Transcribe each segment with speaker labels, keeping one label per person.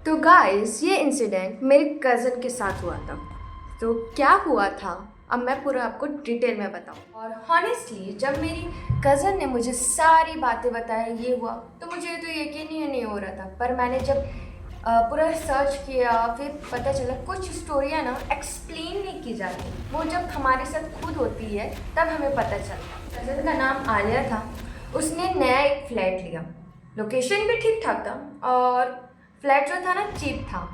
Speaker 1: तो गाइस ये इंसिडेंट मेरे कज़न के साथ हुआ था। तो क्या हुआ था अब मैं पूरा आपको डिटेल में बताऊँ। और हॉनेस्टली जब मेरी कज़न ने मुझे सारी बातें बताया ये हुआ तो मुझे तो यकीन ही नहीं हो रहा था। पर मैंने जब पूरा सर्च किया फिर पता चला कुछ स्टोरियाँ ना एक्सप्लेन नहीं की जाती, वो जब हमारे साथ खुद होती है तब हमें पता चलता। कज़न का नाम आलिया था। उसने नया एक फ्लैट लिया, लोकेशन भी ठीक ठाक था और फ्लैट जो था ना चीप था।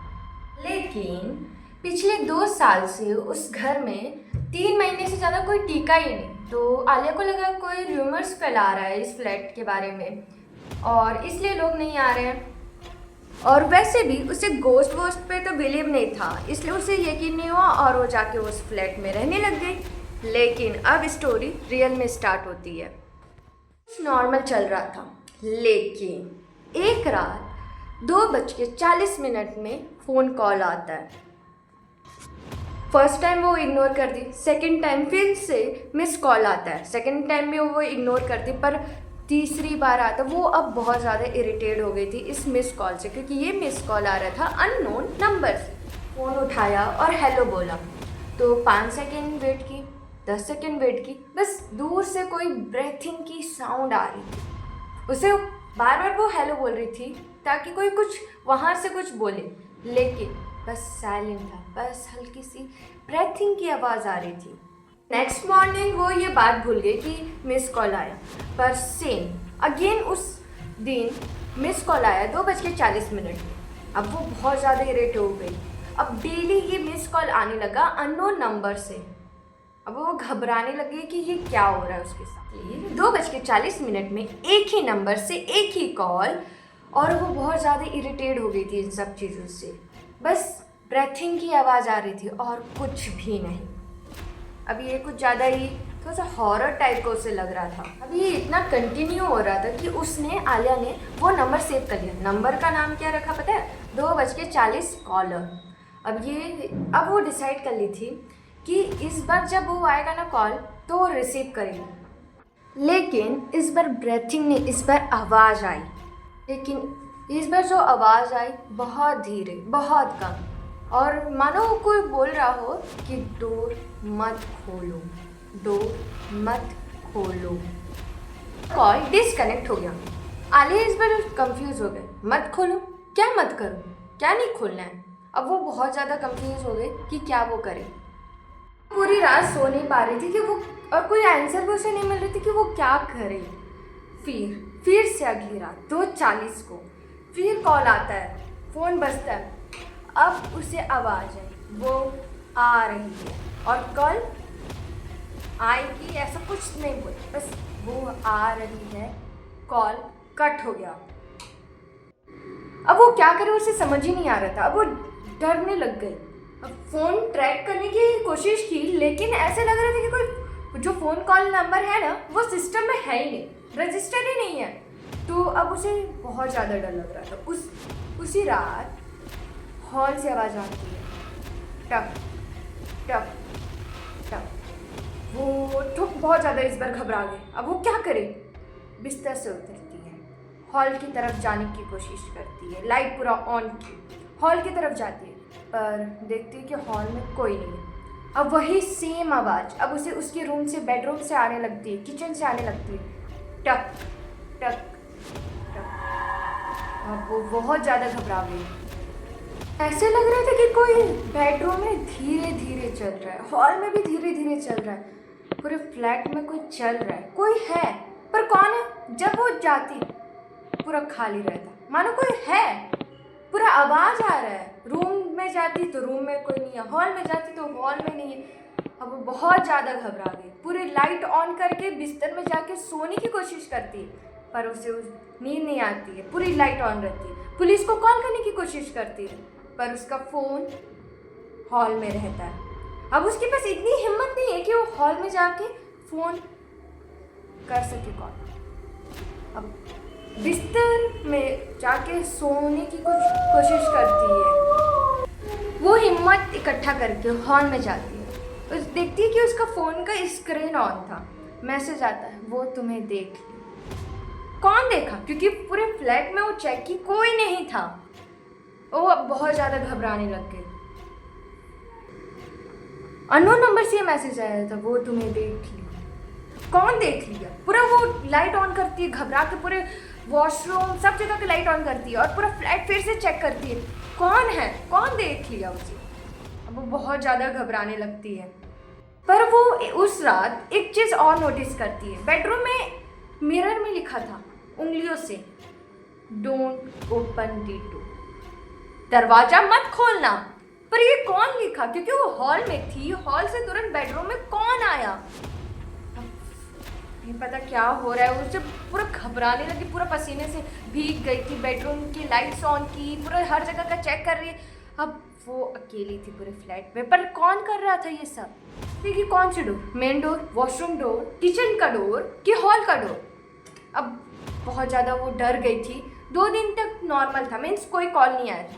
Speaker 1: लेकिन पिछले 2 साल से उस घर में 3 महीने से ज़्यादा कोई टीका ही नहीं। तो आलिया को लगा कोई रूमर्स फैला रहा है इस फ्लैट के बारे में और इसलिए लोग नहीं आ रहे हैं। और वैसे भी उसे गोस्ट वोस्ट पे तो बिलीव नहीं था, इसलिए उसे यकीन नहीं हुआ और वो जाके उस फ्लैट में रहने लग गई। लेकिन अब स्टोरी रियल में स्टार्ट होती है। कुछ नॉर्मल चल रहा था, लेकिन एक रात 2:40 में फ़ोन कॉल आता है। फर्स्ट टाइम वो इग्नोर कर दी, सेकंड टाइम फिर से मिस कॉल आता है, सेकंड टाइम भी वो इग्नोर करती, पर तीसरी बार आता वो अब बहुत ज़्यादा इरिटेट हो गई थी इस मिस कॉल से, क्योंकि ये मिस कॉल आ रहा था अननोन नंबर से। फ़ोन उठाया और हेलो बोला तो 5 सेकेंड वेट की, 10 सेकेंड वेट की, बस दूर से कोई ब्रेथिंग की साउंड आ रही थी। उसे बार बार वो हेलो बोल रही थी ताकि कोई कुछ वहाँ से कुछ बोले, लेकिन बस साइलेंट था, बस हल्की सी ब्रेथिंग की आवाज़ आ रही थी। नेक्स्ट मॉर्निंग वो ये बात भूल गई कि मिस कॉल आया, पर सेम अगेन उस दिन मिस कॉल आया 2:40 में। अब वो बहुत ज़्यादा इरिटेट हो गई। अब डेली ये मिस कॉल आने लगा अननोन नंबर से। अब वो घबराने लगी कि ये क्या हो रहा है उसके साथ। 2:40 में एक ही नंबर से एक ही कॉल, और वो बहुत ज़्यादा इरिटेट हो गई थी इन सब चीज़ों से। बस ब्रेथिंग की आवाज़ आ रही थी और कुछ भी नहीं। अब ये कुछ ज़्यादा ही थोड़ा सा हॉरर टाइप का उसे लग रहा था। अब ये इतना कंटिन्यू हो रहा था कि उसने आलिया ने वो नंबर सेव कर लिया। नंबर का नाम क्या रखा पता है? 2:40 कॉलर। अब वो डिसाइड कर ली थी कि इस बार जब वो आएगा ना कॉल तो वो रिसीव करेगी। लेकिन इस बार ब्रेथिंग नहीं, इस बार आवाज़ आई। लेकिन इस बार जो आवाज़ आई बहुत धीरे, बहुत कम, और मानो कोई बोल रहा हो कि डोर मत खोलो, डोर मत खोलो। कॉल डिस्कनेक्ट हो गया। आलिया इस बार कंफ्यूज हो गए, मत खोलो क्या, मत करो क्या, नहीं खोलना है। अब वो बहुत ज़्यादा कंफ्यूज हो गए कि क्या वो करे। पूरी रात सो नहीं पा रही थी कि वो, और कोई आंसर भी उसे नहीं मिल रही थी कि वो क्या करे। फिर से अगली रात 2:40 को फिर कॉल आता है, फ़ोन बजता है। अब उसे आवाज़ है वो आ रही है, और कॉल आएगी ऐसा कुछ नहीं बोले, बस वो आ रही है। कॉल कट हो गया। अब वो क्या करे उसे समझ ही नहीं आ रहा था। अब वो डरने लग गई। अब फ़ोन ट्रैक करने की कोशिश की, लेकिन ऐसे लग रहा था कि कोई जो फ़ोन कॉल नंबर है ना वो सिस्टम में है ही नहीं, रजिस्टर ही नहीं है। तो अब उसे बहुत ज़्यादा डर लग रहा था। उसी रात हॉल से आवाज़ आती है, टक टक टक। वो तो बहुत ज़्यादा इस बार घबरा गई। अब वो क्या करे? बिस्तर से उतरती है, हॉल की तरफ जाने की कोशिश करती है, लाइट पूरा ऑन की, हॉल की तरफ जाती है, पर देखती है कि हॉल में कोई नहीं है। अब वही सेम आवाज़ अब उसे उसके रूम से, बेडरूम से आने लगती है, किचन से आने लगती है, टक टक टक। अब वो बहुत ज़्यादा घबरा गई। ऐसे लग रहा था कि कोई बेडरूम में धीरे धीरे चल रहा है, हॉल में भी धीरे धीरे चल रहा है, पूरे फ्लैट में कोई चल रहा है, कोई है, पर कौन है? जब वो जाती पूरा खाली रहता, मानो कोई है, पूरा आवाज़ आ रहा है। रूम में जाती तो रूम में कोई नहीं है, हॉल में जाती तो हॉल में नहीं है। अब वो बहुत ज़्यादा घबरा गई, पूरी लाइट ऑन करके बिस्तर में जाके सोने की कोशिश करती है, पर उसे नींद नहीं आती है, पूरी लाइट ऑन रहती है। पुलिस को कॉल करने की कोशिश करती है, पर उसका फ़ोन हॉल में रहता है। अब उसके पास इतनी हिम्मत नहीं है कि वो हॉल में जाके फ़ोन कर सके कॉल। अब बिस्तर में जाके सोने की कोशिश करती है। वो हिम्मत इकट्ठा करके हॉल में जाती है, देखती है कि उसका फ़ोन का स्क्रीन ऑन था। मैसेज आता है, वो तुम्हें देख लिया। कौन देखा? क्योंकि पूरे फ्लैट में वो चेक की, कोई नहीं था। वो बहुत ज़्यादा घबराने लग गई। अननोन नंबर से ये मैसेज आया था, वो तुम्हें देख लिया। कौन देख लिया? पूरा वो लाइट ऑन करती है, घबरा के पूरे वॉशरूम सब जगह की लाइट ऑन करती है और पूरा फ्लैट फिर से चेक करती है कौन है, कौन देख लिया उसे। अब वो बहुत ज़्यादा घबराने लगती है। पर वो उस रात एक चीज़ और नोटिस करती है, बेडरूम में मिरर में लिखा था उंगलियों से, डोंट ओपन द डोर, दरवाजा मत खोलना। पर ये कौन लिखा? क्योंकि वो हॉल में थी, हॉल से तुरंत बेडरूम में कौन आया? नहीं पता क्या हो रहा है, उसे पूरा घबराने लगी, पूरा पसीने से भीग गई थी। बेडरूम की लाइट्स ऑन की, पूरा हर जगह का चेक कर रही है। अब वो अकेली थी पूरे फ्लैट में, पर कौन कर रहा था ये सब? देखिए कौन सी door, main door, washroom door, kitchen का डोर कि हॉल का डोर? अब बहुत ज़्यादा वो डर गई थी। 2 दिन तक नॉर्मल था, मीन्स कोई कॉल नहीं आया था।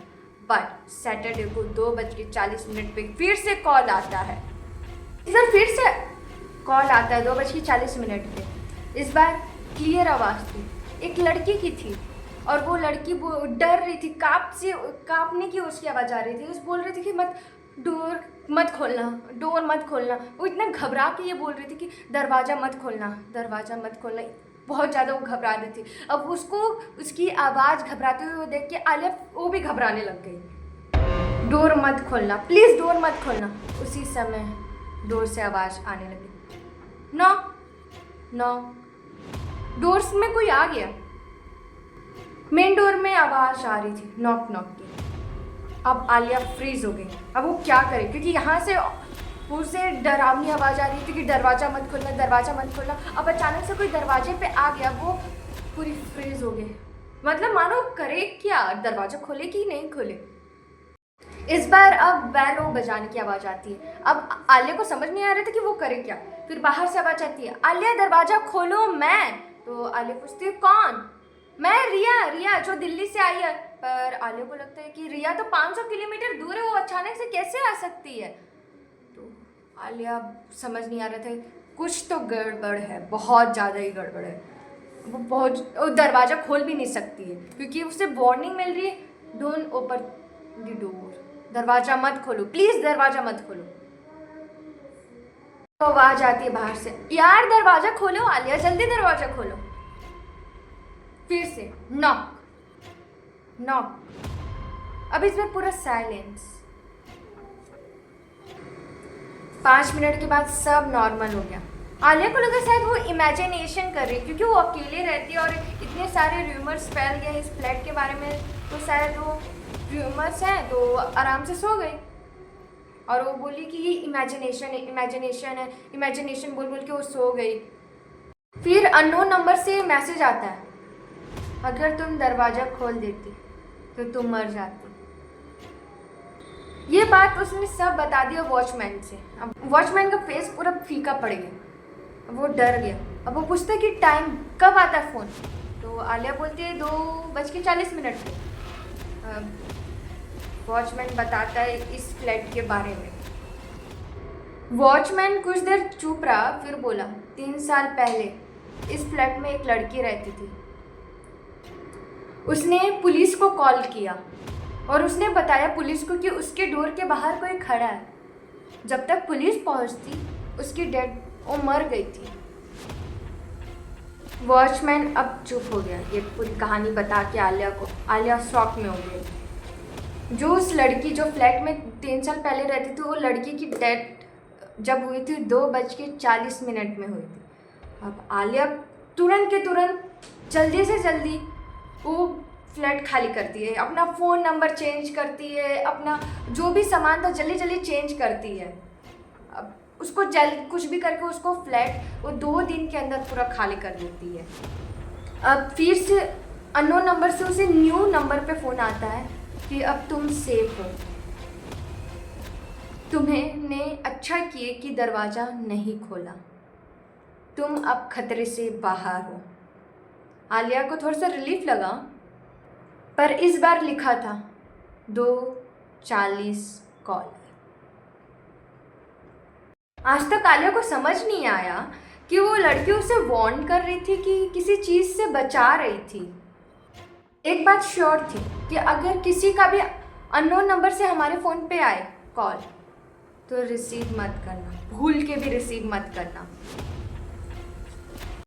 Speaker 1: बट सैटरडे को 2:40 पे फिर से कॉल आता है। इस बार फिर से कॉल आता है 2:40 पे। इस बार क्लियर आवाज़ थी, एक लड़की की थी और वो लड़की डर रही थी, कांपने की उसकी आवाज़ आ रही थी। उस बोल रही थी कि डोर मत खोलना, डोर मत खोलना। वो इतना घबरा के ये बोल रही थी कि दरवाज़ा मत खोलना, दरवाज़ा मत खोलना। बहुत ज़्यादा वो घबरा रही थी। अब उसको उसकी आवाज़ घबराते हुए देख के आलिया वो भी घबराने लग गई। डोर मत खोलना, प्लीज़ डोर मत खोलना। उसी समय डोर से आवाज़ आने लगी, नॉक नॉक। डोर्स में कोई आ गया। मेन डोर में आवाज़ आ रही थी नॉक नॉक की। अब आलिया फ्रीज हो गई। अब वो क्या करे, क्योंकि यहाँ से उसे डरावनी आवाज़ आ रही थी कि दरवाज़ा मत खोलना, दरवाज़ा मत खोलना। अब अचानक से कोई दरवाजे पे आ गया, वो पूरी फ्रीज हो गई। मतलब मानो करे क्या, दरवाज़ा खोले कि नहीं खोले। इस बार अब बैलो बजाने की आवाज़ आती है। अब आलिया को समझ नहीं आ रहा था कि वो करे क्या। फिर बाहर से आवाज़ आती है, आलिया दरवाज़ा खोलो। मैं तो आलिया पूछती है कौन? मैं रिया जो दिल्ली से आई है। पर आलिया को लगता है कि रिया तो 500 किलोमीटर दूर है, वो अचानक से कैसे आ सकती है। तो आलिया समझ नहीं आ रहा था, कुछ तो गड़बड़ है, बहुत ज़्यादा ही गड़बड़ है। वो दरवाज़ा खोल भी नहीं सकती है क्योंकि उसे वार्निंग मिल रही है, डोंट ओपन द डोर, दरवाज़ा मत खोलो, प्लीज़ दरवाज़ा मत खोलो। तो आवाज़ आती है बाहर से, यार दरवाज़ा खोलो आलिया, जल्दी दरवाज़ा खोलो। फिर से नॉक नॉक। अब इसमें पूरा साइलेंस। 5 मिनट के बाद सब नॉर्मल हो गया। आलिया को लगा शायद वो इमेजिनेशन कर रही है, क्योंकि वो अकेले रहती है और इतने सारे र्यूमर्स फैल गए इस फ्लैट के बारे में, तो शायद वो र्यूमर्स हैं, तो आराम से सो गई। और वो बोली कि ये इमेजिनेशन है, इमेजिनेशन बोल बोल के वो सो गई। फिर अननोन नंबर से मैसेज आता है, अगर तुम दरवाज़ा खोल देती तो तुम मर जाती। ये बात उसने सब बता दिया वॉचमैन से। अब वॉचमैन का फेस पूरा फीका पड़ गया, अब वो डर गया। अब वो पूछता है कि टाइम कब आता है फ़ोन? तो आलिया बोलती है 2:40 पे। वॉचमैन बताता है इस फ्लैट के बारे में। वॉचमैन कुछ देर चुप रहा, फिर बोला, 3 साल पहले इस फ्लैट में एक लड़की रहती थी। उसने पुलिस को कॉल किया और उसने बताया पुलिस को कि उसके डोर के बाहर कोई खड़ा है। जब तक पुलिस पहुंचती उसकी वो मर गई थी। वॉचमैन अब चुप हो गया। ये पूरी कहानी बता के आलिया शॉक में हो गई। जो उस लड़की जो फ्लैट में 3 साल पहले रहती थी, वो लड़की की डेथ जब हुई थी 2:40 में हुई थी। अब आलिया तुरंत के तुरंत जल्दी से जल्दी वो फ्लैट खाली करती है, अपना फ़ोन नंबर चेंज करती है, अपना जो भी सामान था जल्दी जल्दी चेंज करती है। अब उसको कुछ भी करके उसको फ्लैट वो 2 दिन के अंदर पूरा खाली कर देती है। अब फिर से अननोन नंबर से उसे न्यू नंबर पे फ़ोन आता है कि अब तुम सेफ हो, तुम्हें अच्छा किए कि दरवाज़ा नहीं खोला, तुम अब खतरे से बाहर हो। आलिया को थोड़ा सा रिलीफ लगा, पर इस बार लिखा था 2:40 कॉल। आज तक आलिया को समझ नहीं आया कि वो लड़की उसे वार्न कर रही थी कि किसी चीज़ से बचा रही थी। एक बात श्योर थी कि अगर किसी का भी अननोन नंबर से हमारे फ़ोन पे आए कॉल तो रिसीव मत करना, भूल के भी रिसीव मत करना।